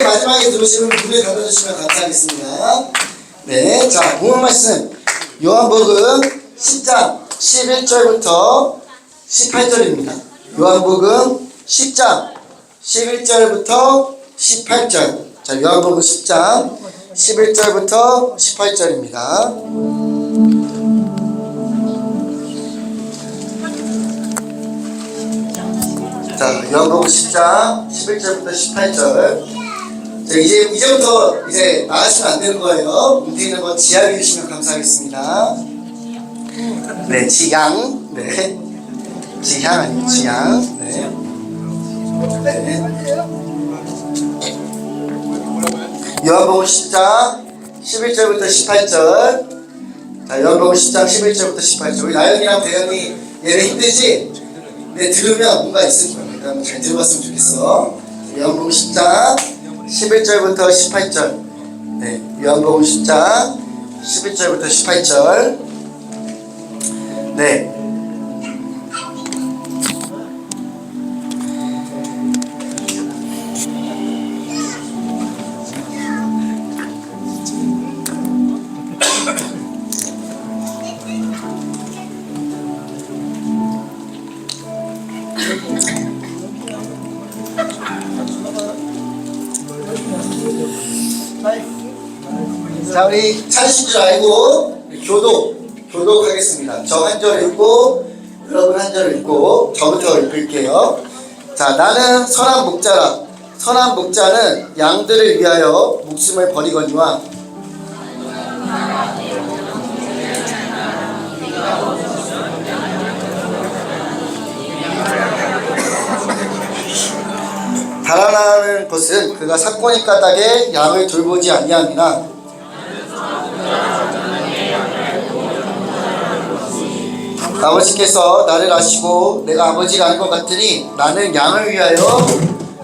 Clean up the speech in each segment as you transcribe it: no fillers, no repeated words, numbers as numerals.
마지막에 들어오시면 문을 닫아주시면 감사하겠습니다. 네, 자, 본문 말씀 요한복음 10장 11절부터 18절입니다. 요한복음 10장 11절부터 18절. 자, 요한복음 10장 11절부터 18절입니다. 자, 요한복음 10장 11절부터 18절. 자, 이제부터 나가시면 안 되는 거예요. 움직이는 거 지향해 주시면 감사하겠습니다. 네, 지향. 네. 지향 아니고 지향. 네. 네. 요한복음 10장 11절부터 18절. 자, 요한복음 10장 11절부터 18절. 우리 나연이랑 대현이 얘네 힘들지? 네, 들으면 뭔가 있을 거예요. 그러니까 잘 들어봤으면 좋겠어. 요한복음 10장 11절부터 18절. 네, 요한복음 10장 11절부터 18절. 네. 자, 우리 찾으신 줄 알고 교독하겠습니다. 저 한 절 읽고 여러분 한 절 읽고 저부터 읽을게요. 자, 나는 선한 목자라. 선한 목자는 양들을 위하여 목숨을 버리거니와 달아나는 것은 그가 사건이 까닭에 양을 돌보지 아니함이나 아버지께서 나를 아시고 내가 아버지를 아는 것 같으니 나는 양을 위하여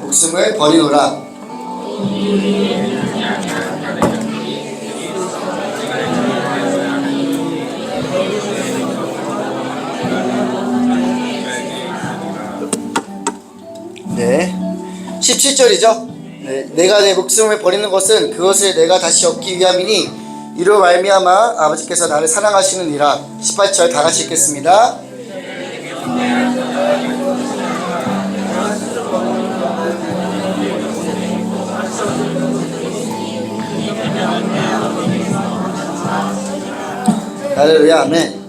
목숨을 버리노라. 네, 17절이죠. 네, 내가 내 목숨을 버리는 것은 그것을 내가 다시 얻기 위함이니 이로 말미암아 아버지께서 나를 사랑하시느니라. 18절 다 같이 읽겠습니다. 할렐루야, 아멘.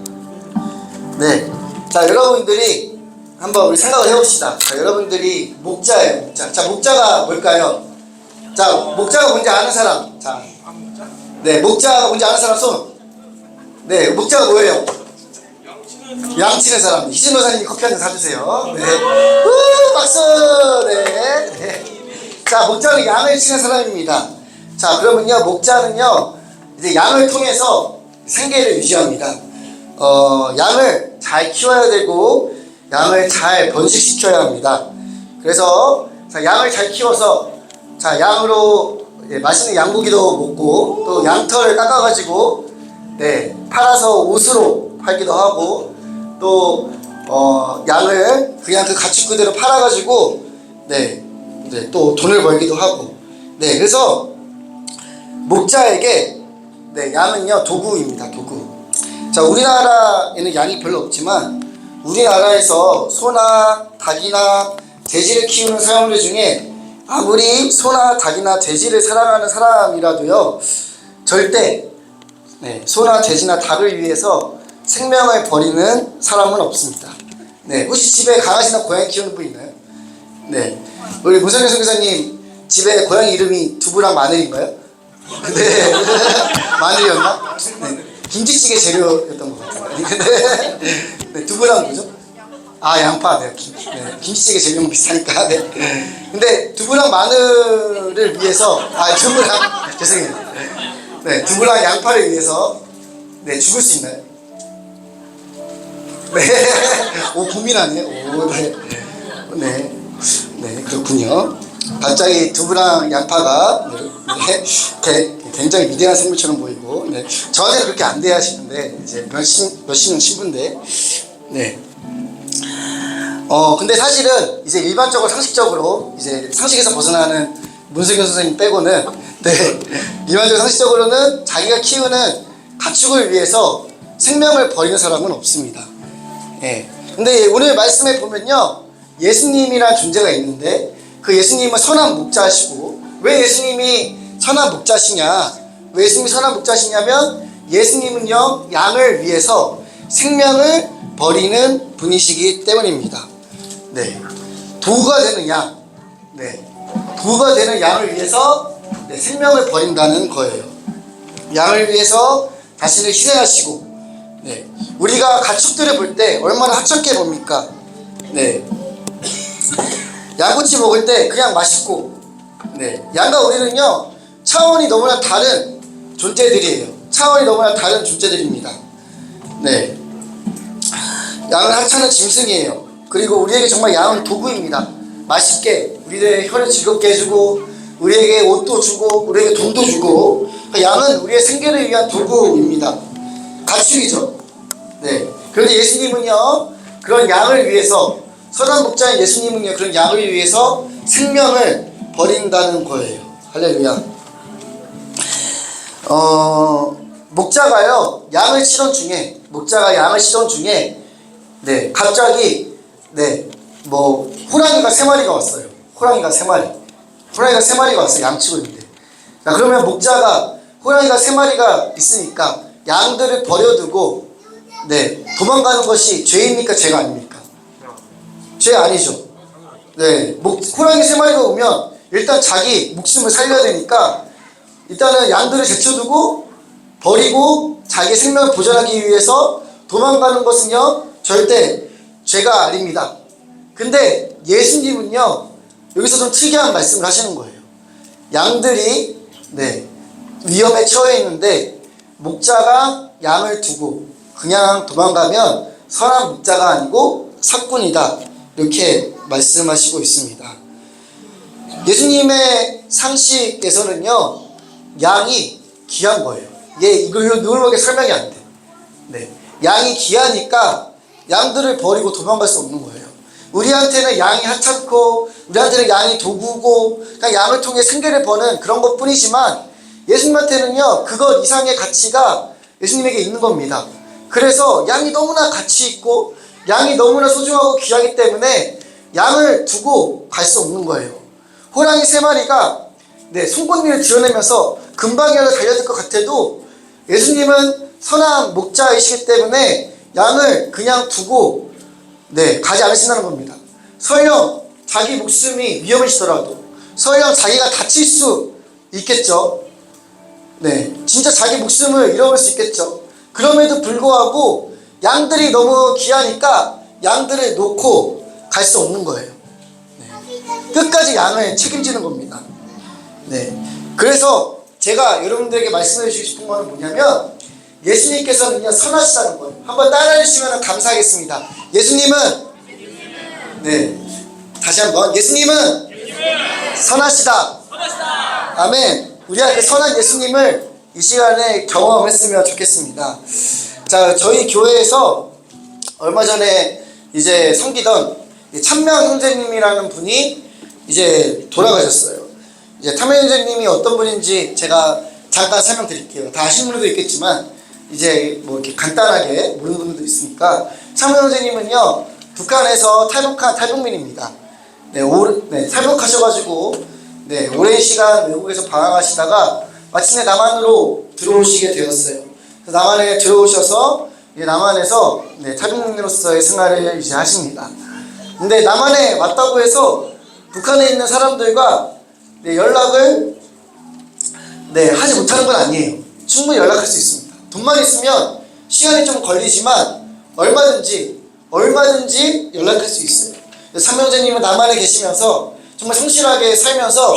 네, 자, 여러분들이 한번 우리 생각을 해봅시다. 자, 여러분들이 목자예요, 목자. 자, 목자가 뭘까요? 자, 목자가 뭔지 아는 사람. 자, 네, 목자가 뭔지 아는 사람 손. 네, 목자가 뭐예요? 양 치는 사람. 희진 노사님이 커피 한 잔 사주세요. 네. 박수! 네. 네. 자, 목자는 양을 치는 사람입니다. 자, 그러면요, 목자는요, 이제 양을 통해서 생계를 유지합니다. 양을 잘 키워야 되고, 양을 잘 번식시켜야 합니다. 그래서, 자, 양을 잘 키워서, 자, 양으로 맛있는 양고기도 먹고 또 양털을 깎아가지고 네, 팔아서 옷으로 팔기도 하고 또 양을 그냥 그 가축 그대로 팔아가지고 네, 또 돈을 벌기도 하고 네, 그래서 목자에게 네, 양은요 도구입니다. 도구. 자, 우리나라에는 양이 별로 없지만 우리나라에서 소나 닭이나 돼지를 키우는 사람들 중에 아무리 소나 닭이나 돼지를 사랑하는 사람이라도요 절대 네, 소나 돼지나 닭을 위해서 생명을 버리는 사람은 없습니다. 네, 혹시 집에 강아지나 고양이 키우는 분 있나요? 네, 우리 문선영 선교사님 집에 고양이 이름이 두부랑 마늘인가요? 네, 마늘이었나? 네, 김치찌개 재료였던 것 같아요. 네, 두부랑 뭐죠? 아, 양파. 네, 김치찌개 재료랑 비슷하니까. 네. 근데 두부랑 마늘을 위해서, 두부랑, 죄송해요. 네, 두부랑 양파를 위해서, 네, 죽을 수 있나요? 네. 오, 고민하네요. 오, 네. 네. 네, 그렇군요. 갑자기 두부랑 양파가, 네, 굉장히 위대한 생물처럼 보이고, 네. 저한테는 그렇게 안 돼야 하시는데, 이제 몇십 신부인데, 네. 근데 사실은 이제 일반적으로 상식적으로 이제 상식에서 벗어나는 문승현 선생님 빼고는 네, 일반적으로 상식적으로는 자기가 키우는 가축을 위해서 생명을 버리는 사람은 없습니다. 예. 근데 오늘 말씀에 보면요, 예수님이란 존재가 있는데 그 예수님은 선한 목자시고, 왜 예수님이 선한 목자시냐? 왜 예수님이 선한 목자시냐면 예수님은요, 양을 위해서 생명을 버리는 분이시기 때문입니다. 네, 도가 되는 양, 네, 도가 되는 양을 위해서 네, 생명을 버린다는 거예요. 양을 위해서 자신을 희생하시고, 네, 우리가 가축들을 볼 때 얼마나 하찮게 봅니까? 네, 양꼬치 먹을 때 그냥 맛있고, 네, 양과 우리는요 차원이 너무나 다른 존재들이에요. 차원이 너무나 다른 존재들입니다. 네, 양은 하찮은 짐승이에요. 그리고 우리에게 정말 양은 도구입니다. 맛있게 우리의 혀를 즐겁게 해주고, 우리에게 옷도 주고, 우리에게 돈도 주고, 양은 우리의 생계를 위한 도구입니다. 가축이죠. 네. 그런데 예수님은요, 그런 양을 위해서, 선한 목자인 예수님은요, 그런 양을 위해서 생명을 버린다는 거예요. 할렐루야. 목자가 양을 치던 중에, 네, 갑자기, 네, 호랑이가 3마리가 왔어요. 호랑이가 3마리가 왔어요. 양치고 있는데. 자, 그러면 목자가, 호랑이가 3마리가 있으니까 양들을 버려두고, 네, 도망가는 것이 죄입니까? 죄가 아닙니까? 죄 아니죠. 네, 호랑이 3마리가 오면 일단 자기 목숨을 살려야 되니까 일단은 양들을 제쳐두고 버리고 자기 생명을 보존하기 위해서 도망가는 것은요, 절대 죄가 아닙니다. 근데 예수님은요, 여기서 좀 특이한 말씀을 하시는 거예요. 양들이, 네, 위험에 처해 있는데 목자가 양을 두고 그냥 도망가면 선한 목자가 아니고 사꾼이다, 이렇게 말씀하시고 있습니다. 예수님의 상식에서는요, 양이 귀한 거예요. 이걸로밖에 설명이 안 돼. 네, 양이 귀하니까 양들을 버리고 도망갈 수 없는 거예요. 우리한테는 양이 하찮고, 우리한테는 양이 도구고, 그냥 양을 통해 생계를 버는 그런 것 뿐이지만, 예수님한테는요, 그것 이상의 가치가 예수님에게 있는 겁니다. 그래서 양이 너무나 가치 있고, 양이 너무나 소중하고 귀하기 때문에 양을 두고 갈 수 없는 거예요. 호랑이 3마리가 네, 송곳니를 드러내면서 금방이라도 달려들 것 같아도 예수님은 선한 목자이시기 때문에 양을 그냥 두고 네, 가지 않으신다는 겁니다. 설령 자기 목숨이 위험해지더라도, 설령 자기가 다칠 수 있겠죠. 네, 진짜 자기 목숨을 잃어버릴 수 있겠죠. 그럼에도 불구하고 양들이 너무 귀하니까 양들을 놓고 갈 수 없는 거예요. 네, 끝까지 양을 책임지는 겁니다. 네, 그래서 제가 여러분들에게 말씀해 주고 싶은 건 뭐냐면, 예수님께서는요, 선하시다는 거예요. 한번 따라해 주시면 감사하겠습니다. 예수님은, 네, 다시 한번, 예수님은 선하시다. 아멘. 우리가 그 선한 예수님을 이 시간에 경험했으면 좋겠습니다. 자, 저희 교회에서 얼마 전에 이제 섬기던 찬명 형제님이라는 분이 이제 돌아가셨어요. 이제 찬명 형제님이 어떤 분인지 제가 잠깐 설명드릴게요. 다 아시는 분들도 있겠지만 이제 뭐 이렇게 간단하게 모르는 분들도 있으니까, 찬명 형제님은요, 북한에서 탈북한 탈북민입니다. 네, 탈북하셔가지고 네, 오랜 시간 외국에서 방황하시다가 마침내 남한으로 들어오시게 되었어요. 남한에 들어오셔서 이제 남한에서 네, 탈북민으로서의 생활을 이제 하십니다. 근데 남한에 왔다고 해서 북한에 있는 사람들과 네, 연락을 네, 하지 못하는 건 아니에요. 충분히 연락할 수 있습니다. 돈만 있으면 시간이 좀 걸리지만 얼마든지 연락할 수 있어요. 삼형제님은 남한에 계시면서 정말 성실하게 살면서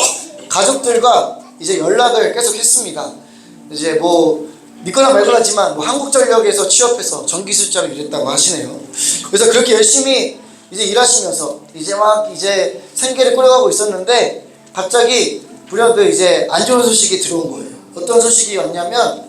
가족들과 이제 연락을 계속 했습니다. 이제 뭐 믿거나 말거나지만 뭐 한국전력에서 취업해서 전기술자로 일했다고 하시네요. 그래서 그렇게 열심히 이제 일하시면서 이제 생계를 꾸려가고 있었는데 갑자기 불현듯 이제 안 좋은 소식이 들어온 거예요. 어떤 소식이었냐면,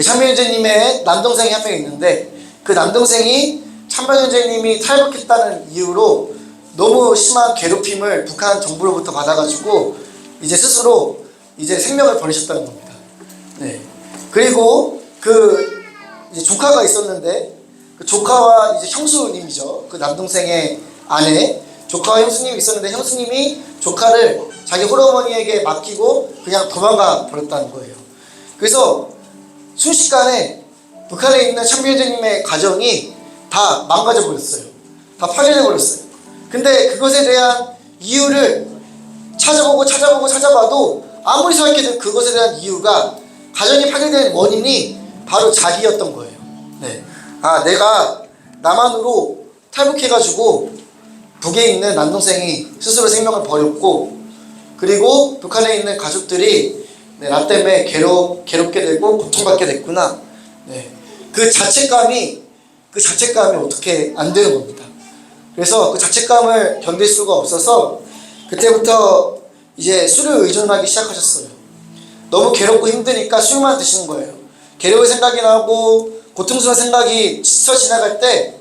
참명현재님의 남동생이 한 명 있는데 그 남동생이 참명현재님이 탈북했다는 이유로 너무 심한 괴롭힘을 북한 정부로부터 받아가지고 이제 스스로 이제 생명을 버리셨다는 겁니다. 네. 그리고 그 이제 조카가 있었는데 그 조카와 이제 형수님이죠. 그 남동생의 아내 조카와 형수님이 있었는데 형수님이 조카를 자기 홀어머니에게 맡기고 그냥 도망가 버렸다는 거예요. 그래서 순식간에 북한에 있는 참비원장님의 가정이 다 망가져 버렸어요. 다 파괴돼 버렸어요. 근데 그것에 대한 이유를 찾아봐도 아무리 생각해도 그것에 대한 이유가 가정이 파괴된 원인이 바로 자기였던 거예요. 네. 아, 내가 남한으로 탈북해가지고 북에 있는 남동생이 스스로 생명을 버렸고, 그리고 북한에 있는 가족들이 네, 나 때문에 괴롭게 되고 고통받게 됐구나. 네. 그 자책감이 어떻게 안 되는 겁니다. 그래서 그 자책감을 견딜 수가 없어서 그때부터 이제 술을 의존하기 시작하셨어요. 너무 괴롭고 힘드니까 술만 드시는 거예요. 괴로울 생각이 나고 고통스러운 생각이 스쳐 지나갈 때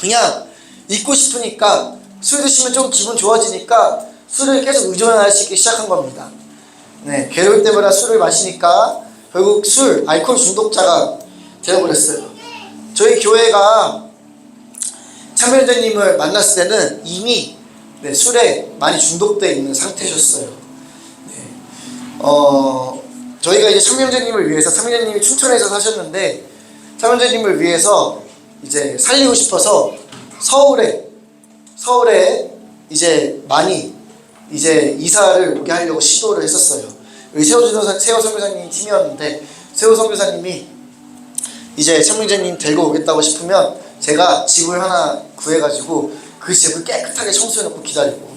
그냥 잊고 싶으니까 술 드시면 좀 기분 좋아지니까 술을 계속 의존하시기 시작한 겁니다. 네, 괴로울 때마다 술을 마시니까 결국 알코올 중독자가 되어버렸어요. 저희 교회가 참여원장님을 만났을 때는 이미 네, 술에 많이 중독되어 있는 상태셨어요. 네. 저희가 이제 참여원장님을 위해서, 참여원장님이 춘천에서 사셨는데 참여원장님을 위해서 이제 살리고 싶어서 서울에 이제 많이 이제 이사를 오게 하려고 시도를 했었어요. 여기 세호 선교사님 팀이었는데 세호 선교사님이 이제 참여원장님 데리고 오겠다고 싶으면 제가 집을 하나 구해가지고 그 집을 깨끗하게 청소해놓고 기다리고,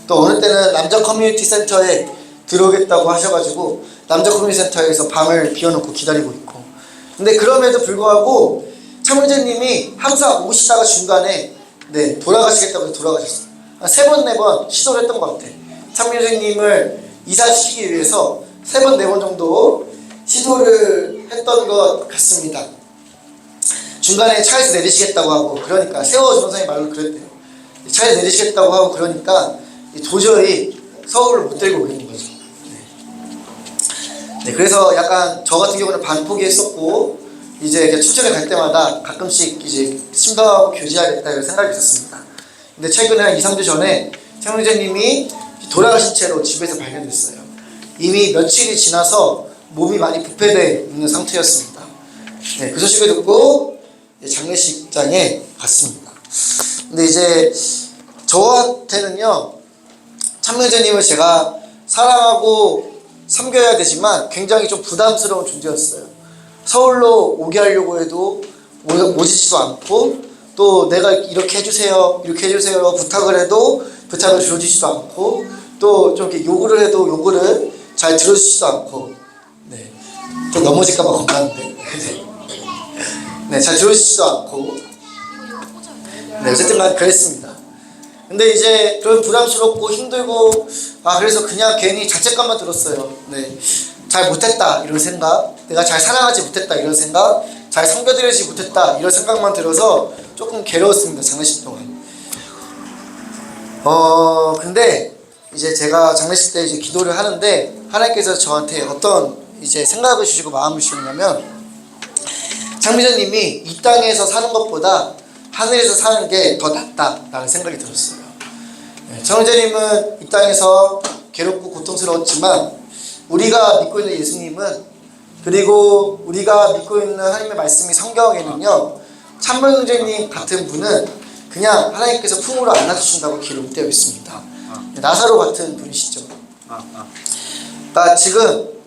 또 어느 때는 남자 커뮤니티 센터에 들어오겠다고 하셔가지고 남자 커뮤니티 센터에서 방을 비워놓고 기다리고 있고, 근데 그럼에도 불구하고 참여원장님이 항상 오시다가 중간에 네, 돌아가시겠다고 해서 돌아가셨어요. 한 3번, 4번 시도를 했던 것 같아요. 참여원장님을 이사시키기 위해서 3번, 4번 정도 시도를 했던 것 같습니다. 중간에 차에서 내리시겠다고 하고, 그러니까 세호 전사님 말로 그랬대요. 차에서 내리시겠다고 하고 그러니까 도저히 서울을 못 데리고 오는 거죠. 네, 그래서 약간 저 같은 경우는 반포기했었고, 이제 춘천에 갈 때마다 가끔씩 이제 신방하고 교제하겠다 이런 생각이 있었습니다. 근데 최근에 한 2, 3주 전에 참여원장님이 돌아가신 채로 집에서 발견됐어요. 이미 며칠이 지나서 몸이 많이 부패되어 있는 상태였습니다. 네, 그 소식을 듣고 장례식장에 갔습니다. 근데 이제 저한테는요, 참여원장님을 제가 사랑하고 섬겨야 되지만 굉장히 좀 부담스러운 존재였어요. 서울로 오게 하려고 해도 오지지도 않고, 또 내가 이렇게 해주세요 부탁을 해도 부탁을 들어주지도 않고, 또 좀 이렇게 요구를 해도 요구를 잘 들어주지도 않고, 네, 또 넘어질까봐 겁나는데 네, 잘 들어주지도 않고, 네, 어쨌든 난 그랬습니다. 근데 이제 그런 부담스럽고 힘들고, 그래서 그냥 괜히 자책감만 들었어요. 네, 잘 못했다 이런 생각, 내가 잘 사랑하지 못했다 이런 생각, 잘 섬겨드리지 못했다 이런 생각만 들어서 조금 괴로웠습니다. 장례식 동안. 근데 이제 제가 장례식 때 이제 기도를 하는데 하나님께서 저한테 어떤 이제 생각을 주시고 마음을 주셨냐면, 장미자님이 이 땅에서 사는 것보다 하늘에서 사는 게 더 낫다라는 생각이 들었어요. 장미자님은 이 땅에서 괴롭고 고통스러웠지만 우리가 믿고 있는 예수님은, 그리고 우리가 믿고 있는 하나님의 말씀이 성경에는요, 참모형제님 같은 분은 그냥 하나님께서 품으로 안아주신다고 기록되어 있습니다. 나사로 같은 분이시죠. 지금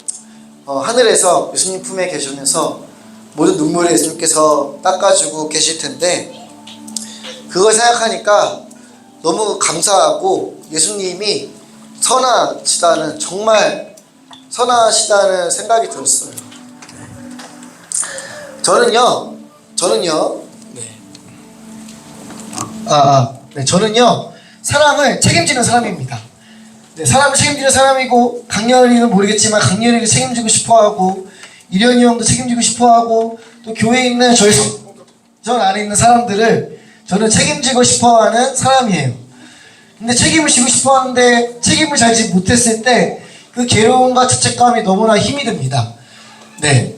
하늘에서 예수님 품에 계시면서 모든 눈물을 예수님께서 닦아주고 계실 텐데, 그걸 생각하니까 너무 감사하고 예수님이 선하시다는, 정말 선하시다는 생각이 들었어요. 저는요 사람을 책임지는 사람입니다. 네, 사람을 책임지는 사람이고, 강렬이는 모르겠지만 강렬이를 책임지고 싶어하고, 이련이 형도 책임지고 싶어하고, 또 교회에 있는 전 안에 있는 사람들을 저는 책임지고 싶어하는 사람이에요. 근데 책임을 지고 싶어하는데 책임을 잘 지지 못했을 때 그 괴로움과 자책감이 너무나 힘이 듭니다. 네.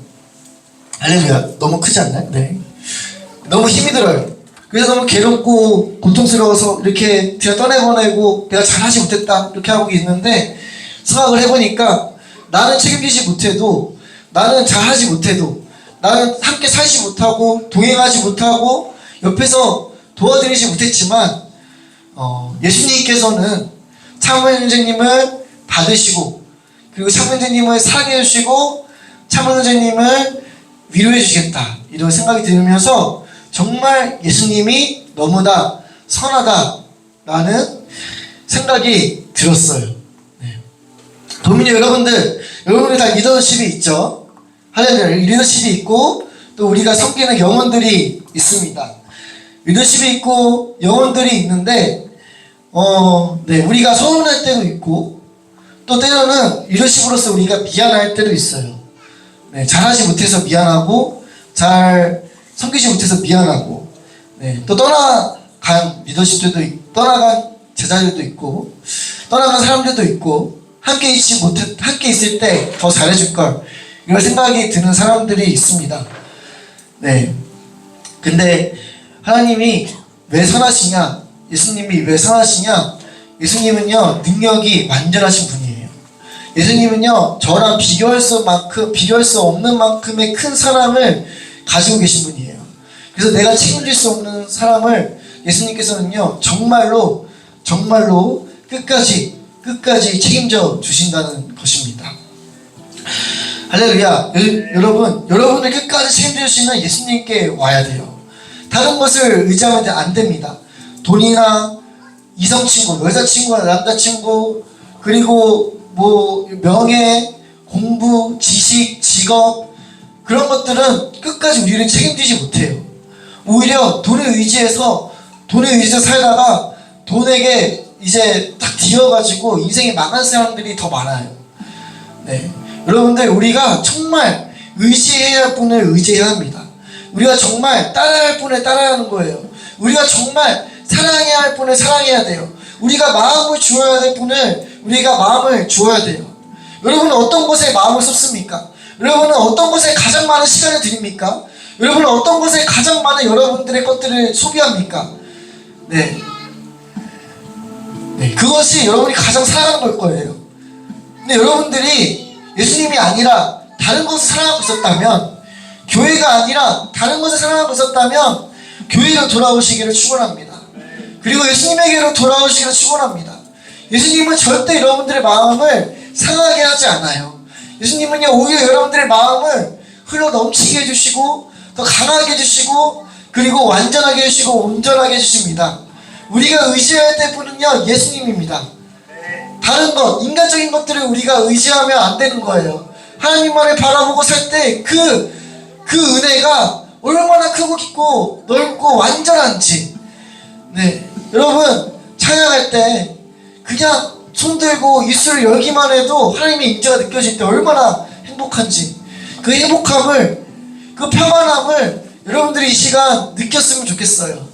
할렐루야. 너무 크지 않나요? 네. 너무 힘이 들어요. 그래서 너무 괴롭고 고통스러워서 이렇게 제가 떠내보내고 내가 잘하지 못했다 이렇게 하고 있는데, 생각을 해보니까 나는 책임지지 못해도, 나는 잘하지 못해도, 나는 함께 살지 못하고 동행하지 못하고 옆에서 도와드리지 못했지만 예수님께서는 참은혜님을 받으시고, 그리고 참은혜님을 사랑해 주시고 참은혜님을 위로해 주시겠다 이런 생각이 들으면서 정말 예수님이 너무나 선하다라는 생각이 들었어요. 네. 도민이 여러분들이 다 리더십이 있죠. 할렐루야. 리더십이 있고 또 우리가 섬기는 영혼들이 있습니다. 리더십이 있고 영혼들이 있는데 네, 우리가 서운할 때도 있고 또 때로는 리더십으로서 우리가 미안할 때도 있어요. 네, 잘하지 못해서 미안하고 잘 섬기지 못해서 미안하고, 네, 또 떠나간 리더십들도 있고, 떠나간 제자들도 있고, 떠나간 사람들도 있고, 함께 있을 때 더 잘해줄 걸 이런 생각이 드는 사람들이 있습니다. 네. 근데 하나님이 왜 선하시냐? 예수님이 왜 선하시냐? 예수님은요, 능력이 완전하신 분이에요. 예수님은요, 저랑 비교할 수 없는 만큼의 큰 사랑을 가지고 계신 분이에요. 그래서 내가 책임질 수 없는 사람을 예수님께서는요, 정말로 끝까지 책임져 주신다는 것입니다. 할렐루야. 여러분을 끝까지 책임져 주시는 예수님께 와야 돼요. 다른 것을 의지하면 안 됩니다. 돈이나 이성친구, 여자친구나 남자친구, 그리고 뭐 명예, 공부, 지식, 직업, 그런 것들은 끝까지 우리를 책임지지 못해요. 오히려 돈에 의지해서 살다가 돈에게 이제 딱 뒤어가지고 인생이 망한 사람들이 더 많아요. 네. 여러분들, 우리가 정말 의지해야 할 분을 의지해야 합니다. 우리가 정말 따라야 할 분을 따라야 하는 거예요. 우리가 정말 사랑해야 할 분을 사랑해야 돼요. 우리가 마음을 주어야 될 분을 우리가 마음을 주어야 돼요. 여러분은 어떤 것에 마음을 쏟습니까? 여러분은 어떤 것에 가장 많은 시간을 드립니까? 여러분은 어떤 것에 가장 많은 여러분들의 것들을 소비합니까? 네. 그것이 여러분이 가장 사랑하는 걸 거예요. 근데 여러분들이 예수님이 아니라 다른 것을 사랑하고 있었다면, 교회가 아니라 다른 것을 사랑하고 있었다면 교회로 돌아오시기를 축원합니다. 그리고 예수님에게로 돌아오시기를 축원합니다. 예수님은 절대 여러분들의 마음을 상하게 하지 않아요. 예수님은요, 오히려 여러분들의 마음을 흘러 넘치게 해주시고 더 강하게 해주시고 그리고 완전하게 해주시고 온전하게 해주십니다. 우리가 의지해야 될 분은요, 예수님입니다. 다른 것, 인간적인 것들을 우리가 의지하면 안 되는 거예요. 하나님만을 바라보고 살 때 그 은혜가 얼마나 크고 깊고 넓고 완전한지. 네, 여러분, 찬양할 때 그냥 손 들고 입술을 열기만 해도 하나님의 임재가 느껴질 때 얼마나 행복한지, 그 행복함을, 그 평안함을 여러분들이 이 시간 느꼈으면 좋겠어요.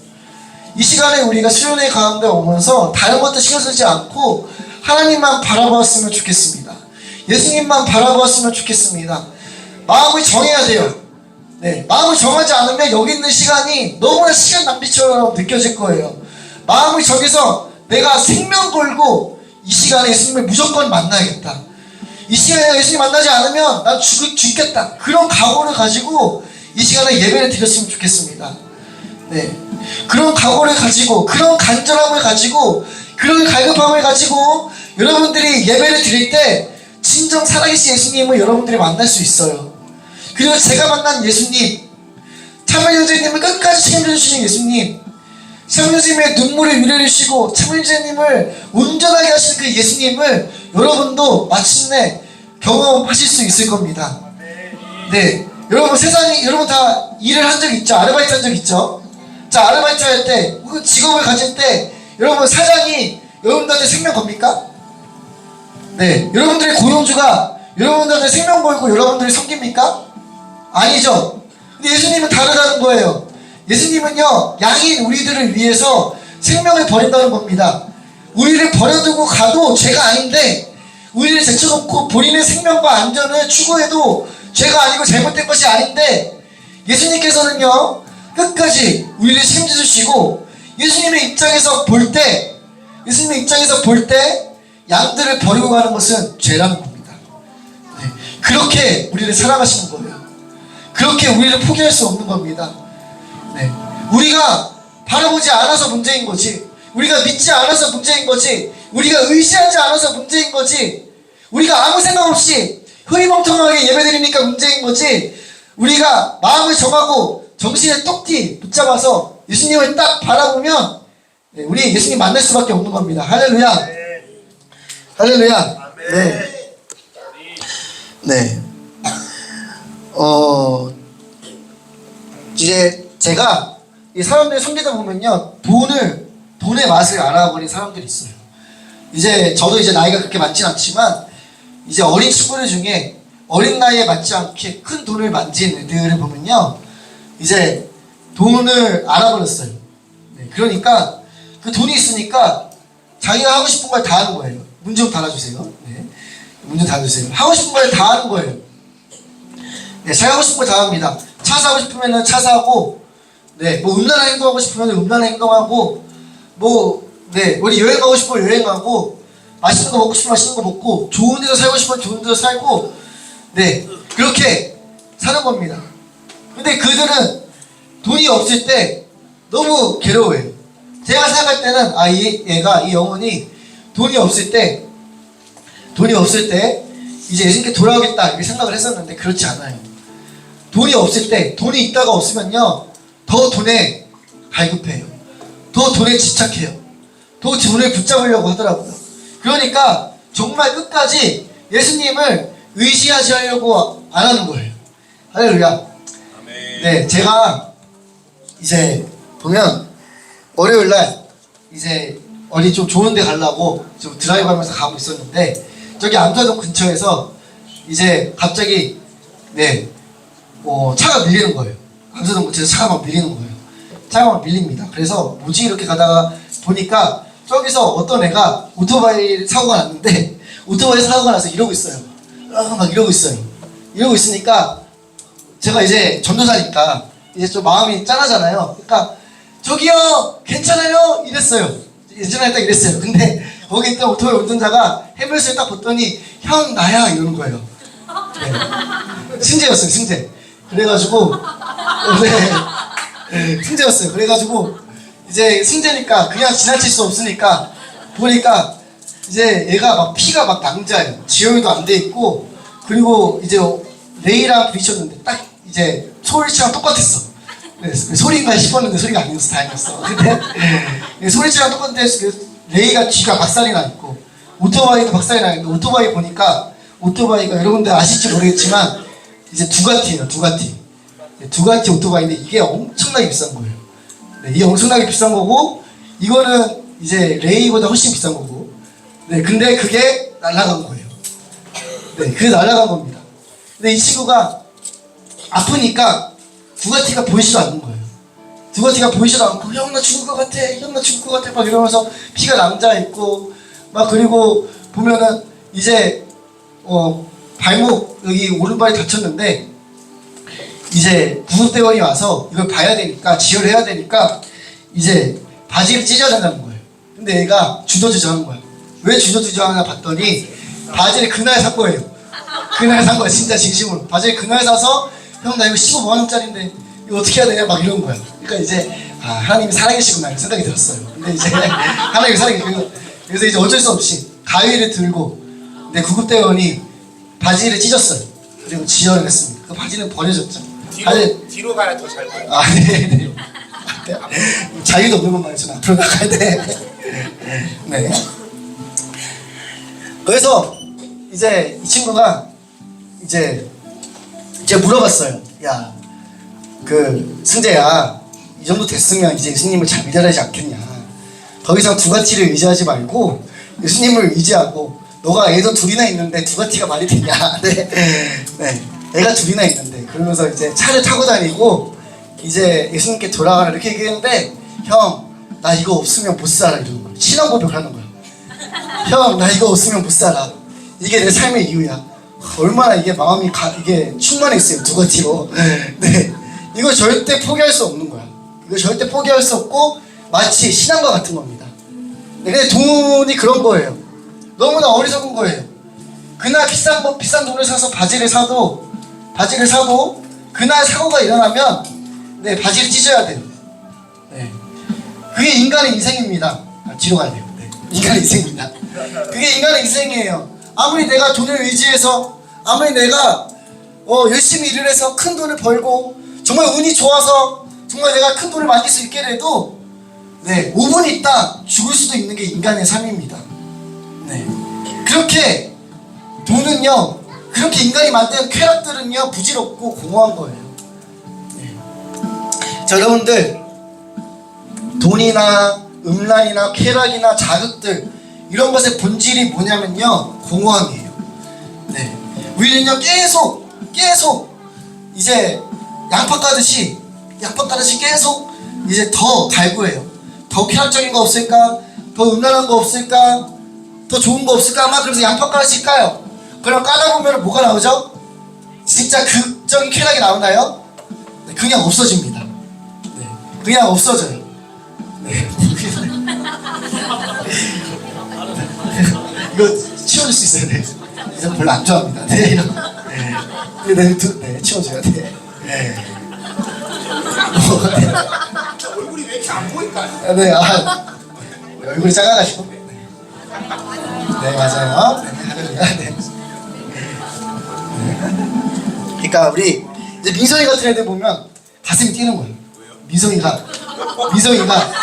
이 시간에 우리가 수련회 가운데 오면서 다른 것도 신경 쓰지 않고 하나님만 바라보았으면 좋겠습니다. 예수님만 바라보았으면 좋겠습니다. 마음을 정해야 돼요. 네, 마음을 정하지 않으면 여기 있는 시간이 너무나 시간 낭비처럼 느껴질 거예요. 마음을 정해서 내가 생명 걸고 이 시간에 예수님을 무조건 만나야겠다. 이 시간에 예수님 만나지 않으면 난 죽겠다. 그런 각오를 가지고 이 시간에 예배를 드렸으면 좋겠습니다. 네, 그런 각오를 가지고, 그런 간절함을 가지고, 그런 갈급함을 가지고 여러분들이 예배를 드릴 때 진정 살아계신 예수님을 여러분들이 만날 수 있어요. 그리고 제가 만난 예수님, 참여유재님을 끝까지 책임져주시는 예수님, 참여유재님의 눈물을 위로해주시고 참여유재님을 온전하게 하시는 그 예수님을 여러분도 마침내 경험하실 수 있을 겁니다. 네, 여러분 여러분 다 일을 한 적 있죠? 아르바이트 한 적 있죠? 자, 아르바이트 할 때, 직업을 가질 때 여러분, 사장이 여러분들한테 생명 겁니까? 네, 여러분들의 고용주가 여러분들한테 생명 걸고 여러분들이 섬깁니까? 아니죠. 근데 예수님은 다르다는 거예요. 예수님은요, 양인 우리들을 위해서 생명을 버린다는 겁니다. 우리를 버려두고 가도 죄가 아닌데 우리를 제쳐놓고 본인의 생명과 안전을 추구해도 죄가 아니고 잘못된 것이 아닌데 예수님께서는요 끝까지 우리를 책임져주시고 예수님의 입장에서 볼 때 양들을 버리고 가는 것은 죄라는 겁니다. 네. 그렇게 우리를 사랑하시는 거예요. 그렇게 우리를 포기할 수 없는 겁니다. 네. 우리가 바라보지 않아서 문제인 거지, 우리가 믿지 않아서 문제인 거지, 우리가 의지하지 않아서 문제인 거지, 우리가 아무 생각 없이 흐리멍텅하게 예배드리니까 문제인 거지, 우리가 마음을 정하고 정신을 똑띠 붙잡아서 예수님을 딱 바라보면 우리 예수님 만날 수밖에 없는 겁니다. 할렐루야. 할렐루야. 네. 네. 이제 제가 이 사람들 섬기다 보면요, 돈의 맛을 알아버린 사람들이 있어요. 이제 저도 이제 나이가 그렇게 많진 않지만 이제 어린 친구들 중에 어린 나이에 맞지 않게 큰 돈을 만진 애들을 보면요, 이제 돈을 알아버렸어요. 네, 그러니까 그 돈이 있으니까 자기가 하고 싶은 걸 다 하는 거예요. 문 좀 닫아주세요. 네, 문 좀 닫아주세요. 하고 싶은 걸 다 하는 거예요. 네, 자기가 하고 싶은 걸 다 합니다. 차 사고 싶으면 차 사고, 네, 뭐 음란한 행동하고 싶으면 음란한 행동하고, 뭐, 네, 우리 여행 가고 싶으면 여행 가고, 맛있는 거 먹고 싶으면 맛있는 거 먹고, 좋은 데서 살고 싶으면 좋은 데서 살고, 네, 그렇게 사는 겁니다. 근데 그들은 돈이 없을 때 너무 괴로워해요. 제가 생각할 때는 이 영혼이 돈이 없을 때 이제 예수님께 돌아오겠다 이렇게 생각을 했었는데 그렇지 않아요. 돈이 없을 때, 돈이 있다가 없으면요 더 돈에 갈급해요. 더 돈에 집착해요. 더 돈을 붙잡으려고 하더라고요. 그러니까 정말 끝까지 예수님을 의지하지 하려고 안 하는 거예요. 할렐루야. 네, 제가 이제 보면 월요일날 이제 어디 좀 좋은 데 가려고 좀 드라이브 하면서 가고 있었는데 저기 암사동 근처에서 이제 갑자기 네, 차가 밀리는 거예요. 암사동 근처에서 차가 막 밀리는 거예요. 차가 막 밀립니다. 그래서 뭐지 이렇게 가다가 보니까 저기서 어떤 애가 오토바이 사고가 났는데 오토바이 사고가 나서 이러고 있어요. 막 이러고 있어요. 이러고 있으니까 제가 이제 전도사니까 이제 좀 마음이 짠하잖아요. 그러니까 저기요 괜찮아요 이랬어요. 예전에 딱 이랬어요. 근데 거기 있던 오토바이 운전자가 해물쇠를 딱 봤더니 형 나야 이러는 거예요. 네. 승재였어요. 승재. 그래가지고 네, 승재였어요. 그래가지고 이제 승재니까 그냥 지나칠 수 없으니까 보니까 이제 얘가 막 피가 막 낭자예요. 지혈도 안 돼 있고, 그리고 이제 레이랑 부딪혔는데 딱 이제 소리치랑 똑같았어. 네, 소리인가 싶었는데 소리가 아니었어. 다행이었어. 근데 소리치랑 똑같은데 레이가 뒤가 박살이 나 있고 오토바이도 박살이 나 있는데 오토바이 보니까 오토바이가 여러분들 아실지 모르겠지만 이제 두가티예요. 두가티. 네, 두가티 오토바이인데 이게 엄청나게 비싼 거예요. 네, 이게 엄청나게 비싼 거고 이거는 이제 레이보다 훨씬 비싼 거고. 네, 근데 그게 날아간 거예요. 네, 그게 날아간 겁니다. 근데 이 친구가 아프니까 두가티가 보이지도 않는 거예요. 두가티가 보이지도 않고 형 나 죽을 것 같아, 형 나 죽을 것 같아 막 이러면서 피가 낭자 있고 막, 그리고 보면은 이제 발목 여기 오른발이 다쳤는데 이제 구급대원이 와서 이걸 봐야 되니까 지혈을 해야 되니까 이제 바지를 찢어야 된다는 거예요. 근데 얘가 주저주저하는 거야. 왜 주저주저하나 봤더니 바지를 그날 산 거예요. 그날 산 거야. 진짜 진심으로 바지를 그날 사서 형 나 이거 15만 원짜리인데 이거 어떻게 해야 되냐 막 이런 거야. 그러니까 이제 하나님이 살아계시구나 이런 생각이 들었어요. 근데 이제 하나님이 살아계시고 그래서 이제 어쩔 수 없이 가위를 들고 내 구급대원이 바지를 찢었어요. 그리고 지혈을 했습니다. 그 바지는 버려졌죠. 뒤로 가야 더 잘 보여요. 네네. 자유도 없는 것만 해서 앞으로 나가야 돼. 네. 그래서 이제 이 친구가 이제 물어봤어요. 야, 그 승재야, 이 정도 됐으면 이제 예수님을 잘 믿어야 되지 않겠냐. 더 이상 두가티를 의지하지 말고 예수님을 의지하고, 너가 애도 둘이나 있는데 두가티가 말이 되냐. 네, 애가 둘이나 있는데 그러면서 이제 차를 타고 다니고 이제 예수님께 돌아가라 이렇게 얘기했는데, 형, 나 이거 없으면 못 살아 이러는 거야. 신앙 고백을 하는 거야. 형, 나 이거 없으면 못 살아. 이게 내 삶의 이유야. 얼마나 이게 마음이 이게 충만했어요. 두가지로. 네, 이거 절대 포기할 수 없는 거야. 이거 절대 포기할 수 없고 마치 신앙과 같은 겁니다. 네, 근데 돈이 그런 거예요. 너무나 어리석은 거예요. 그날 비싼 돈을 사서 바지를 사도 그날 사고가 일어나면 네, 바지를 찢어야 돼요. 네, 그게 인간의 인생입니다. 뒤로 가야 돼요. 네, 인간의 인생입니다. 그게 인간의 인생이에요. 아무리 내가 돈을 의지해서, 아무리 내가 열심히 일을 해서 큰 돈을 벌고 정말 운이 좋아서 정말 내가 큰 돈을 만들 수 있게 돼도 네, 5분 있다 죽을 수도 있는 게 인간의 삶입니다. 네, 그렇게 돈은요, 그렇게 인간이 만든 쾌락들은요 부질없고 공허한 거예요. 네. 자, 여러분들, 돈이나 음란이나 쾌락이나 자극들, 이런 것의 본질이 뭐냐면요, 공허함이에요. 네, 우리는요 계속 이제 양파 까듯이 계속 이제 더 갈구해요. 더 쾌락적인 거 없을까? 더 음란한 거 없을까? 더 좋은 거 없을까? 아마 그래서 양파 까듯이 까요. 그럼 까다 보면 뭐가 나오죠? 진짜 극적인 쾌락이 나오나요? 네, 그냥 없어집니다. 네, 그냥 없어져요. 네. 이거 치워줄 수 있어요. 네. 이거 별로 안 좋아합니다. 네, 이런. 네, 치워줘야 돼. 네. 얼굴이 왜 이렇게 안 보일까? 네, 얼굴이 작아가지고. 네, 맞아요. 네, 할렐루야. 네. 그러니까 우리 이제 민성이 같은 애들 보면 가슴이 뛰는 거예요. 민성이가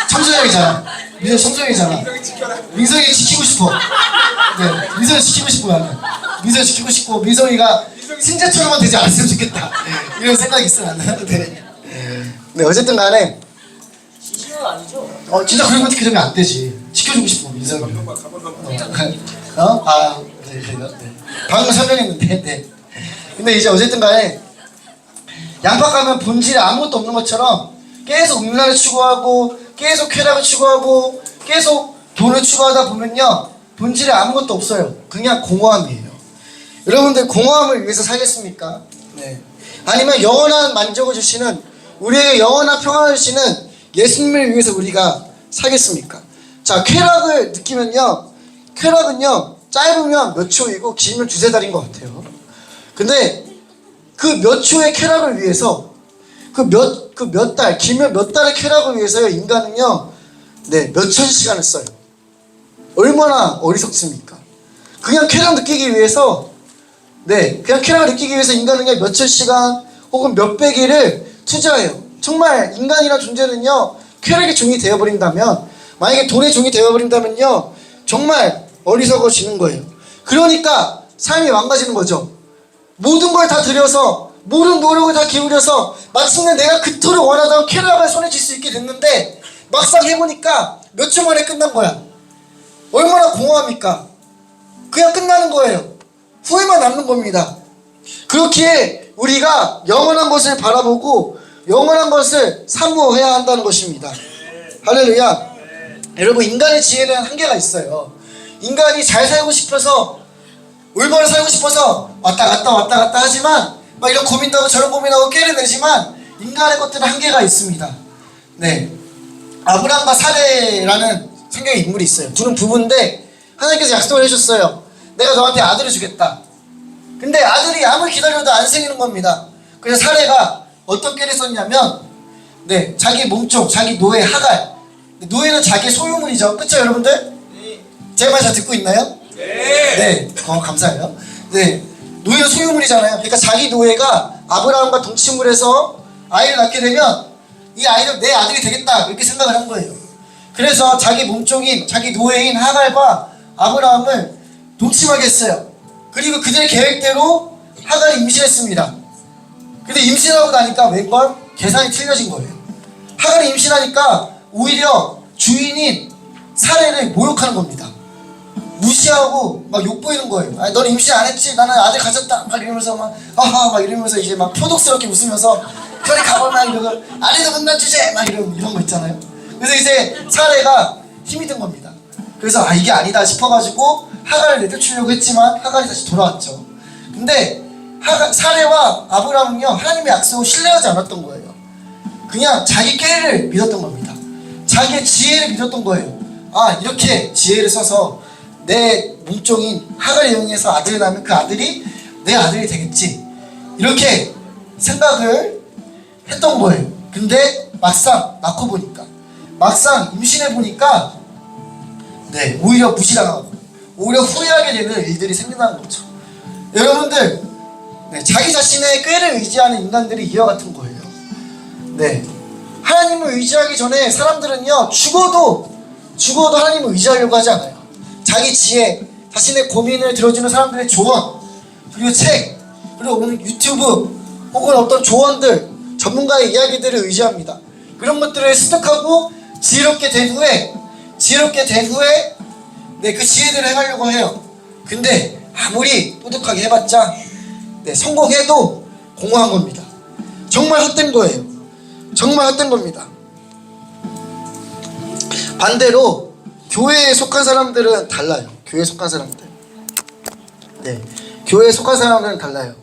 청소년이잖아. 민성이 지키고 싶어. 네, 민성이 지키고 싶고 나는. 민성이 지키고 싶고 민성이가 승자처럼만 되지 않았으면 좋겠다. 이런 생각이 있어 나는. 네, 어쨌든 간에 시신은 아니죠? 진짜 그런 것도 그러면 안 되지. 지켜주고 싶어 민성이. 네. 방금 설명했는데. 네. 근데 이제 어쨌든 간에 양파 까면 본질에 아무것도 없는 것처럼 계속 음란을 추구하고 계속 쾌락을 추구하고 계속 돈을 추구하다 보면요 본질에 아무것도 없어요. 그냥 공허함이에요. 여러분들 공허함을 위해서 살겠습니까? 네. 아니면 영원한 만족을 주시는, 우리에게 영원한 평안을 주시는 예수님을 위해서 우리가 살겠습니까? 자, 쾌락을 느끼면요, 쾌락은요 짧으면 몇 초이고 길면 두세 달인 것 같아요. 근데 그 몇 초의 쾌락을 위해서 몇 달, 길면 몇 달의 쾌락을 위해서요 인간은요 네, 몇천 시간을 써요. 얼마나 어리석습니까? 그냥 쾌락 느끼기 위해서 그냥 쾌락을 느끼기 위해서 인간은요 몇천 시간 혹은 몇백 일을 투자해요. 정말 인간이란 존재는요 쾌락의 종이 되어버린다면, 만약에 돈의 종이 되어버린다면요 정말 어리석어지는 거예요. 그러니까 삶이 망가지는 거죠. 모든 걸 다 들여서, 모든 노력을 다 기울여서 마침내 내가 그토록 원하던 쾌락을 손에 쥘 수 있게 됐는데 막상 해보니까 몇 초 만에 끝난 거야. 얼마나 공허합니까? 그냥 끝나는 거예요. 후회만 남는 겁니다. 그렇기에 우리가 영원한 것을 바라보고 영원한 것을 사모해야 한다는 것입니다. 할렐루야. 여러분, 인간의 지혜는 한계가 있어요. 인간이 잘 살고 싶어서, 올바로 살고 싶어서 왔다 갔다 하지만 막 이런 고민도 하고 저런 고민하고 꾀를 내지만 인간의 것들은 한계가 있습니다. 네, 아브라함과 사레라는 성경의 인물이 있어요. 둘은 부부인데 하나님께서 약속을 해주셨어요. 내가 너한테 아들을 주겠다. 근데 아들이 아무리 기다려도 안 생기는 겁니다. 그래서 사레가 어떤 꾀를 썼냐면 자기 몸종, 자기 노예 하갈, 노예는 자기 소유물이죠. 그쵸 여러분들? 제 말 잘 듣고 있나요? 네, 감사해요. 네, 노예는 소유물이잖아요. 그러니까 자기 노예가 아브라함과 동침을 해서 아이를 낳게 되면 이 아이는 내 아들이 되겠다, 이렇게 생각을 한 거예요. 그래서 자기 몸종인, 자기 노예인 하갈과 아브라함을 동침하게 했어요. 그리고 그들의 계획대로 하갈이 임신했습니다. 근데 임신하고 나니까 웬걸? 계산이 틀려진 거예요. 하갈이 임신하니까 오히려 주인인 사레를 모욕하는 겁니다. 무시하고 막 욕보이는 거예요. 아니, 넌 임신 안 했지? 나는 아들 가졌다. 막 이러면서 막 아하 막 이러면서 이제 막 표독스럽게 웃으면서 저리 가볼만 이러고 아리도 못난 주제 막 이런 거 있잖아요. 그래서 이제 사례가 힘이 든 겁니다. 그래서 이게 아니다 싶어가지고 하갈을 내쫓으려고 했지만 하갈이 다시 돌아왔죠. 근데 사레와 아브라함은요, 하나님의 약속을 신뢰하지 않았던 거예요. 그냥 자기 꾀를 믿었던 겁니다. 자기의 지혜를 믿었던 거예요. 이렇게 지혜를 써서 내 몸종인 하갈을 이용해서 아들을 낳으면 그 아들이 내 아들이 되겠지, 이렇게 생각을 했던 거예요. 근데 막상 낳고 보니까, 막상 임신해 보니까 오히려 무시당하고 오히려 후회하게 되는 일들이 생긴다는 거죠. 여러분들, 자기 자신의 꾀를 의지하는 인간들이 이와 같은 거예요. 하나님을 의지하기 전에 사람들은요, 죽어도 하나님을 의지하려고 하지 않아요. 자기 지혜, 자신의 고민을 들어주는 사람들의 조언, 그리고 책, 그리고 오늘 유튜브 혹은 어떤 조언들, 전문가의 이야기들을 의지합니다. 그런 것들을 습득하고 지혜롭게 된 후에 그 지혜들을 행하려고 해요. 근데 아무리 똑똑하게 해봤자 성공해도 공허한 겁니다. 정말 헛된 거예요. 정말 헛된 겁니다. 반대로 교회에 속한 사람들은 달라요. 교회에 속한 사람들. 교회에 속한 사람들은 달라요.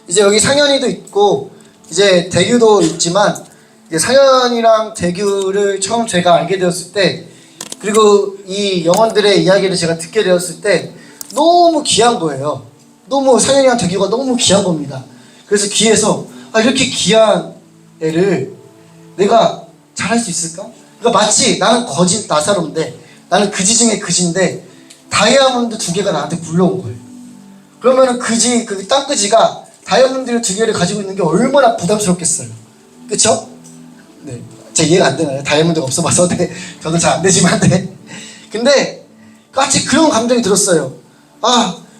이제 여기 상현이도 있고 이제 대규도 있지만, 이제 상현이랑 대규를 처음 제가 알게 되었을 때, 그리고 이 영혼들의 이야기를 제가 듣게 되었을 때 너무 귀한 거예요. 너무 상현이랑 대규가 너무 귀한 겁니다. 그래서 귀해서 이렇게 귀한 애를 내가 잘할 수 있을까? 그러니까 마치 나는 거짓 나사로인데, 나는 그지 중에 그지인데 다이아몬드 2개가 나한테 굴러온 거예요. 그러면은 그 땅그지가 다이아몬드 2개를 가지고 있는 게 얼마나 부담스럽겠어요. 그쵸? 제 이해가 안 되나요? 다이아몬드가 없어봐서. 저도 잘 안 되지만. 근데 같이 그런 감정이 들었어요.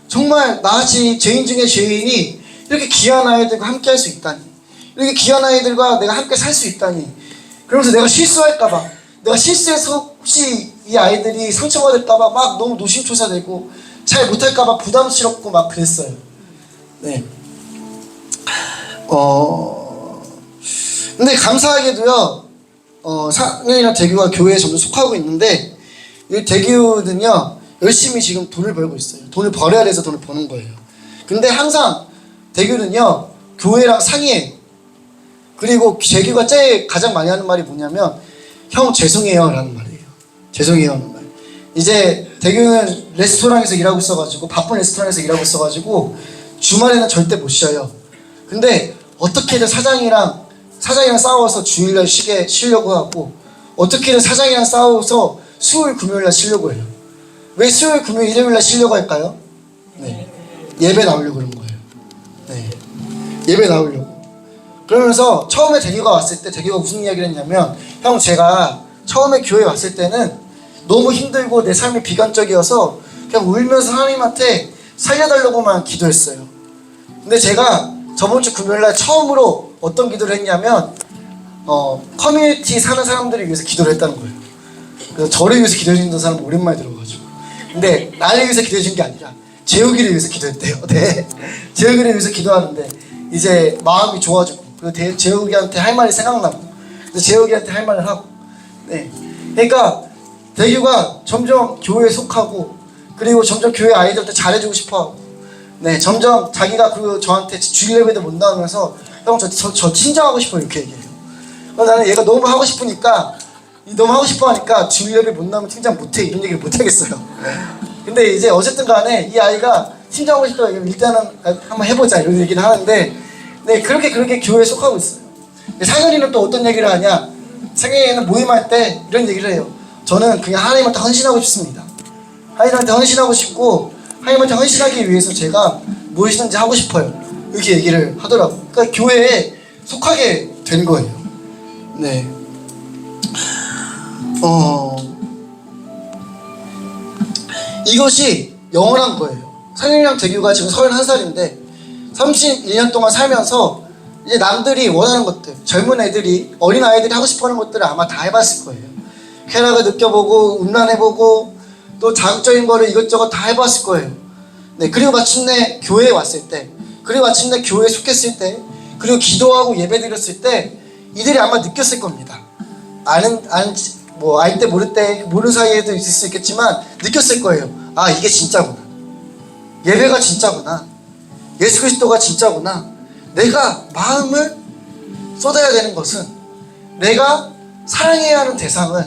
정말 나같이 죄인 중에 죄인이 이렇게 귀한 아이들과 함께 할 수 있다니, 이렇게 귀한 아이들과 내가 함께 살 수 있다니. 그러면서 내가 실수할까봐, 내가 실수해서 혹시 이 아이들이 상처받을까봐 막 너무 노심초사되고 잘 못할까봐 부담스럽고 막 그랬어요. 근데 감사하게도요, 상현이랑 대규가 교회에 점점 속하고 있는데, 이 대규는요 열심히 지금 돈을 벌고 있어요. 돈을 벌어야 돼서 돈을 버는 거예요. 근데 항상 대규는요 교회랑 상의해요. 그리고 대규가 가장 많이 하는 말이 뭐냐면, 형 죄송해요 라는 말이에요. 죄송해요 하는 말. 이제 대규는 레스토랑에서 일하고 있어가지고, 바쁜 레스토랑에서 일하고 있어가지고 주말에는 절대 못 쉬어요. 근데 어떻게든 사장이랑 싸워서 주일날 쉬려고 하고, 어떻게든 사장이랑 싸워서 수요일 금요일날 쉬려고 해요. 왜 수요일 금요일 일요일날 쉬려고 할까요? 예배 나오려고 그런 거예요. 예배 나오려고. 그러면서 처음에 대규가 왔을 때 대규가 무슨 이야기를 했냐면, 형 제가 처음에 교회 왔을 때는 너무 힘들고 내 삶이 비관적이어서 그냥 울면서 하나님한테 살려달라고만 기도했어요. 근데 제가 저번 주 금요일날 처음으로 어떤 기도를 했냐면, 커뮤니티 사는 사람들을 위해서 기도를 했다는 거예요. 그래서 저를 위해서 기도해 주는 사람 오랜만에 들어가지고. 근데 나를 위해서 기도해 준 게 아니라 재욱이를 위해서 기도했대요. 재욱이를 위해서 기도하는데 이제 마음이 좋아지고, 그리고 재욱이한테 할 말이 생각나고, 그래서 재욱이한테 할 말을 하고. 그러니까 대규가 점점 교회에 속하고, 그리고 점점 교회 아이들한테 잘해주고 싶어하고, 점점 자기가 그리고 저한테 주일 예배도 못 나오면서, 형 저 친정하고 싶어요 이렇게 얘기해요. 나는 얘가 너무 하고 싶으니까, 주일 예배 못 나오면 팀장 못해, 이런 얘기를 못 하겠어요. 근데 이제 어쨌든 간에 이 아이가 팀장하고 싶다, 일단은 한번 해보자 이런 얘기를 하는데, 그렇게 교회에 속하고 있어요. 상현이는 또 어떤 얘기를 하냐, 상현이는 모임할 때 이런 얘기를 해요. 저는 그냥 하나님한테 헌신하고 싶습니다. 하나님한테 헌신하고 싶고, 하나님한테 헌신하기 위해서 제가 무엇이든지 하고 싶어요, 이렇게 얘기를 하더라고요. 그러니까 교회에 속하게 된 거예요. 이것이 영원한 거예요. 상현이랑 대규가 지금 31살인데 31년 동안 살면서 이제 남들이 원하는 것들, 젊은 애들이, 어린 아이들이 하고 싶어하는 것들을 아마 다 해봤을 거예요. 쾌락을 느껴보고, 음란해보고, 또 자극적인 거를 이것저것 다 해봤을 거예요. 그리고 마침내 교회에 왔을 때, 그리고 마침내 교회에 속했을 때, 그리고 기도하고 예배 드렸을 때 이들이 아마 느꼈을 겁니다. 뭐 알 때 모를 때 모르는 사이에도 있을 수 있겠지만 느꼈을 거예요. 아, 이게 진짜구나. 예배가 진짜구나. 예수 그리스도가 진짜구나. 내가 마음을 쏟아야 되는 것은, 내가 사랑해야 하는 대상은,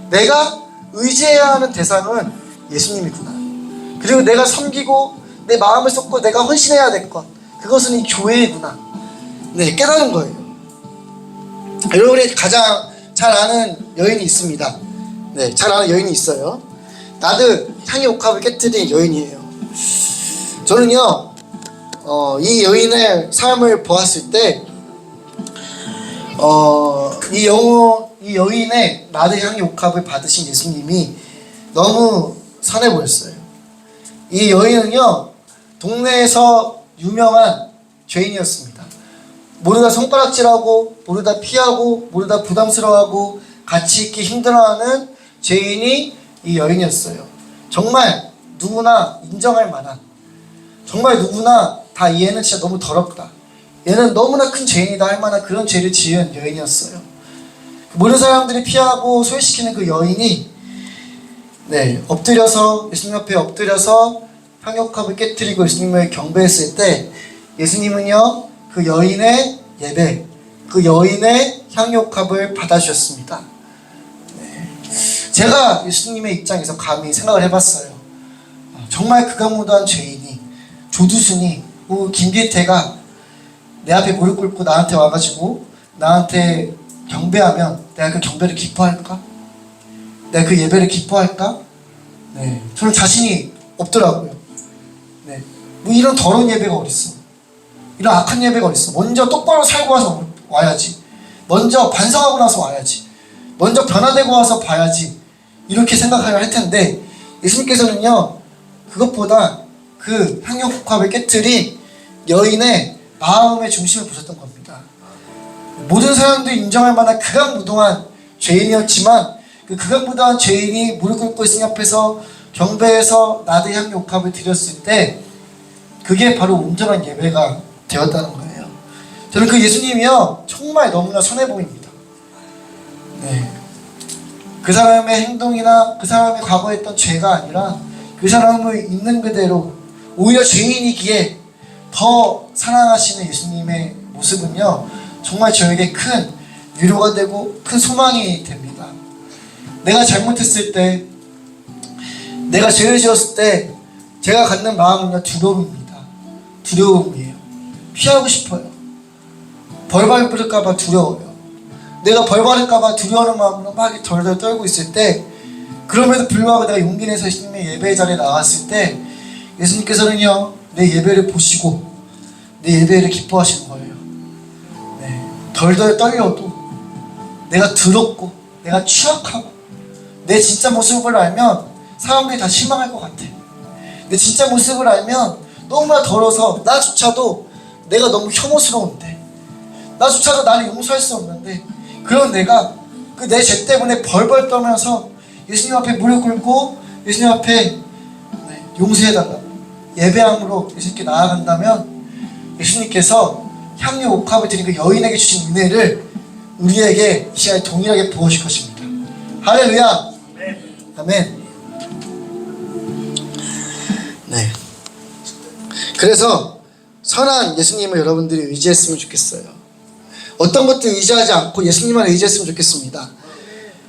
내가 의지해야 하는 대상은 예수님이구나. 그리고 내가 섬기고 내 마음을 쏟고 내가 헌신해야 될 것, 그것은 이 교회이구나. 네, 깨달은 거예요. 여러분이 가장 잘 아는 여인이 있습니다. 네, 잘 아는 여인이 있어요. 나드 향의 옥합을 깨뜨린 여인이에요. 저는요, 이 여인의 삶을 보았을 때, 이 여인의 나드 향의 옥합을 받으신 예수님이 너무 선해 보였어요. 이 여인은요, 동네에서 유명한 죄인이었습니다. 모두다 손가락질하고, 모두다 피하고, 모두다 부담스러워하고 같이 있기 힘들어하는 죄인이 이 여인이었어요. 정말 누구나 인정할 만한, 정말 누구나 다 얘는 진짜 너무 더럽다, 얘는 너무나 큰 죄인이다 할 만한 그런 죄를 지은 여인이었어요. 모든 사람들이 피하고 소외시키는 그 여인이, 네, 엎드려서 예수님 앞에 엎드려서 향유컵을 깨뜨리고 예수님을 경배했을 때, 예수님은요, 그 여인의 예배, 그 여인의 향유컵을 받아주셨습니다. 네. 제가 예수님의 입장에서 감히 생각을 해봤어요. 정말 극악무도한 죄인이, 조두순이, 김기태가 내 앞에 무릎 꿇고 나한테 와가지고 나한테 경배하면 내가 그 경배를 기뻐할까? 내가 그 예배를 기뻐할까? 네, 저는 자신이 없더라고요. 네, 뭐 이런 더러운 예배가 어딨어? 이런 악한 예배가 어딨어? 먼저 똑바로 살고 와서 와야지. 먼저 반성하고 나서 와야지. 먼저 변화되고 와서 봐야지. 이렇게 생각을 할 텐데, 예수님께서는요, 그것보다 그 향유컵을 깨뜨린 여인의 마음의 중심을 보셨던 겁니다. 모든 사람들이 인정할 만한 극악무도한 죄인이었지만, 그 극악무도한 죄인이 무릎 꿇고 예수님 앞에서 경배해서 나드 향유컵을 드렸을 때, 그게 바로 온전한 예배가 되었다는 거예요. 저는 그 예수님이요, 정말 너무나 선해 보입니다. 네, 그 사람의 행동이나 그 사람의 과거에 했던 죄가 아니라 그 사람을 있는 그대로, 오히려 죄인이기에 더 사랑하시는 예수님의 모습은요, 정말 저에게 큰 위로가 되고 큰 소망이 됩니다. 내가 잘못했을 때, 내가 죄를 지었을 때 제가 갖는 마음은요, 두려움입니다. 두려움이에요. 피하고 싶어요. 벌 받을까봐 두려워요. 내가 벌 받을까봐 두려워하는 마음으로 막 덜덜 떨고 있을 때, 그럼에도 불구하고 내가 용기 내서 예수님의 예배 자리에 나왔을 때, 예수님께서는요, 내 예배를 보시고 내 예배를 기뻐하시는 거예요. 네, 덜덜 떨려도, 내가 더럽고 내가 취약하고 내 진짜 모습을 알면 사람들이 다 실망할 것 같아. 내 진짜 모습을 알면 너무나 더러워서 나조차도 내가 너무 혐오스러운데, 나조차도 나를 용서할 수 없는데, 그런 내가 그 내 죄 때문에 벌벌 떨면서 예수님 앞에 무릎 꿇고 예수님 앞에 용서해달라고 예배함으로 예수님께 나아간다면, 예수님께서 향유 옥합을 드린 그 여인에게 주신 은혜를 우리에게 이 시간에 동일하게 부어주실 것입니다. 할렐루야. 아멘. 네, 그래서 선한 예수님을 여러분들이 의지했으면 좋겠어요. 어떤 것도 의지하지 않고 예수님만 의지했으면 좋겠습니다.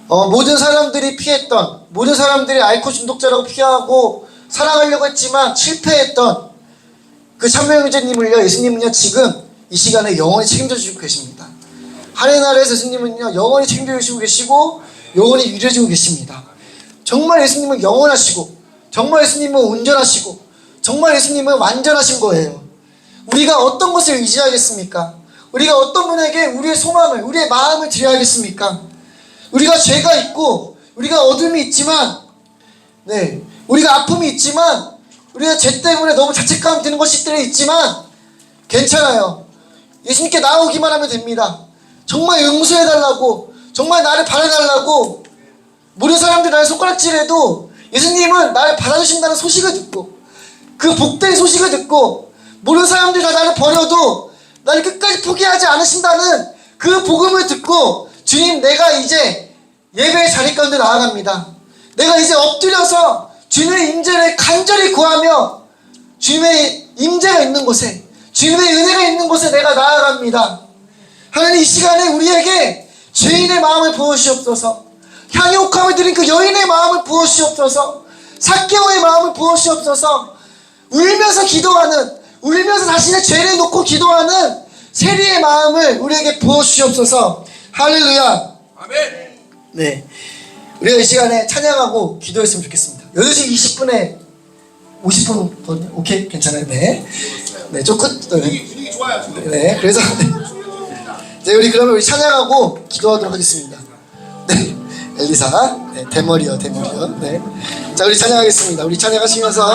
모든 사람들이 피했던, 모든 사람들이 알코올 중독자라고 피하고 사랑하려고 했지만 실패했던 그 참여형제님을요, 예수님은요, 지금 이 시간에 영원히 책임져 주시고 계십니다. 하나님 나라에서 예수님은요, 영원히 책임져 주시고 계시고 영원히 위로해 주고 계십니다. 정말 예수님은 영원하시고, 정말 예수님은 온전하시고, 정말 예수님은 완전하신 거예요. 우리가 어떤 것을 의지하겠습니까? 우리가 어떤 분에게 우리의 소망을, 우리의 마음을 드려야겠습니까? 우리가 죄가 있고, 우리가 어둠이 있지만, 네, 우리가 아픔이 있지만, 우리가 죄 때문에 너무 자책감 드는 것들이 있지만 괜찮아요. 예수님께 나오기만 하면 됩니다. 정말 용서해달라고, 정말 나를 바라달라고, 모든 사람들이 나를 손가락질해도 예수님은 나를 받아주신다는 소식을 듣고, 그 복된 소식을 듣고, 모든 사람들이 다 나를 버려도 나를 끝까지 포기하지 않으신다는 그 복음을 듣고, 주님, 내가 이제 예배의 자리 가운데 나아갑니다. 내가 이제 엎드려서 주님의 임재를 간절히 구하며 주님의 임재가 있는 곳에, 주님의 은혜가 있는 곳에 내가 나아갑니다. 하나님, 이 시간에 우리에게 죄인의 마음을 부어주시옵소서. 향유옥함을 드린 그 여인의 마음을 부어주시옵소서. 삭개오의 마음을 부어주시옵소서. 울면서 기도하는, 울면서 자신의 죄를 놓고 기도하는 세리의 마음을 우리에게 부어주시옵소서. 할렐루야. 아멘. 네, 우리가 이 시간에 찬양하고 기도했으면 좋겠습니다. 8시 20분에 50분, 오케이? 괜찮아요? 네. 네, 좀 끝. 분위기 좋아요 지금. 네, 그래서 네, 우리 그러면 우리 찬양하고 기도하도록 하겠습니다. 네, 엘리사, 네, 대머리요. 네, 자, 우리 찬양하겠습니다. 우리 찬양하시면서.